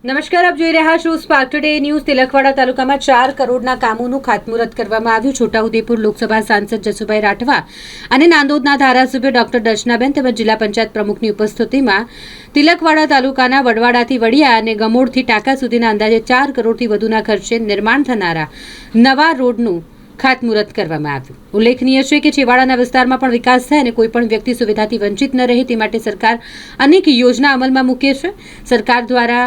નમસ્કાર, આપ જોઈ રહ્યા છો સ્પાર્ક ટુડે ન્યૂઝ। તિલકવાડા તાલુકામાં 4 કરોડના કામોનું ખાતમુહૂર્ત કરવામાં આવ્યું। છોટાઉદેપુર લોકસભા સાંસદ જસુભાઈ રાઠવા અને નાંદોદના ધારાસભ્ય ડોક્ટર દર્શનાબેન તેમજ જિલ્લા પંચાયત પ્રમુખની ઉપસ્થિતિમાં તિલકવાડા તાલુકાના વડવાડાથી વડિયા અને ગમોડથી ટાંકા સુધીના અંદાજે 4 કરોડથી વધુના ખર્ચે નિર્માણ થનારા નવા રોડનું ખાતમુહૂર્ત કરવામાં આવ્યું। ઉલ્લેખનીય છે કે છેવાડાના વિસ્તારમાં પણ વિકાસ થાય અને કોઈ પણ વ્યક્તિ સુવિધાથી વંચિત ન રહે તે માટે સરકાર અનેક યોજના અમલમાં મૂકે છે। સરકાર દ્વારા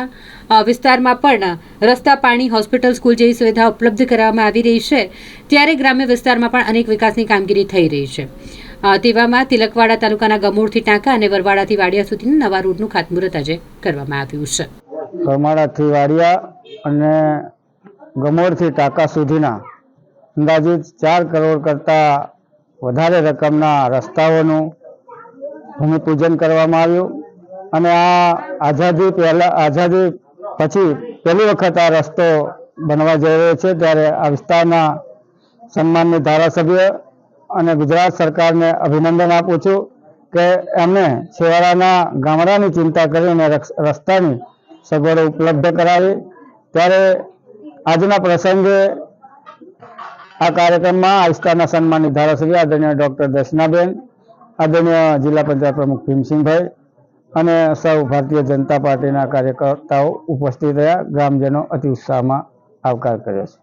વિસ્તારમાં પણ રસ્તા, પાણી, હોસ્પિટલ, સ્કૂલ જેવી સુવિધા ઉપલબ્ધ કરવામાં આવી રહી છે, ત્યારે ગ્રામ્ય વિસ્તારમાં પણ અનેક વિકાસની કામગીરી થઈ રહી છે। તેવામાં તિલકવાડા તાલુકાના ગમોડથી ટાંકા અને વરવાડાથી વાડિયા સુધીના નવા રોડનું ખાતમુહૂર્ત આજે કરવામાં આવ્યું છે। ગરમાડાથી વાડિયા અને ગમોડથી ટાંકા સુધીના અંદાજિત 4 કરોડ કરતાં વધારે રકમના રસ્તાઓનું ભૂમિપૂજન કરવામાં આવ્યું અને આ આઝાદી પછી પહેલી વખત આ રસ્તો બનવા જઈ રહ્યો છે, ત્યારે આ વિસ્તારના સન્માનની ધારાસભ્ય અને ગુજરાત સરકારને અભિનંદન આપું છું કે એમણે છેવાડાના ગામડાની ચિંતા કરીને રસ્તાની સગવડો ઉપલબ્ધ કરાવી। ત્યારે આજના પ્રસંગે આ કાર્યક્રમમાં આ વિસ્તારના સન્માનિત ધારાસભ્ય આદરણીય ડોક્ટર દર્શનાબેન, આદરણીય જિલ્લા પંચાયત પ્રમુખ ભીમસિંહભાઈ અને સૌ ભારતીય જનતા પાર્ટીના કાર્યકર્તાઓ ઉપસ્થિત રહ્યા। ગ્રામજનો અતિ ઉત્સાહમાં આવકાર કર્યો છે।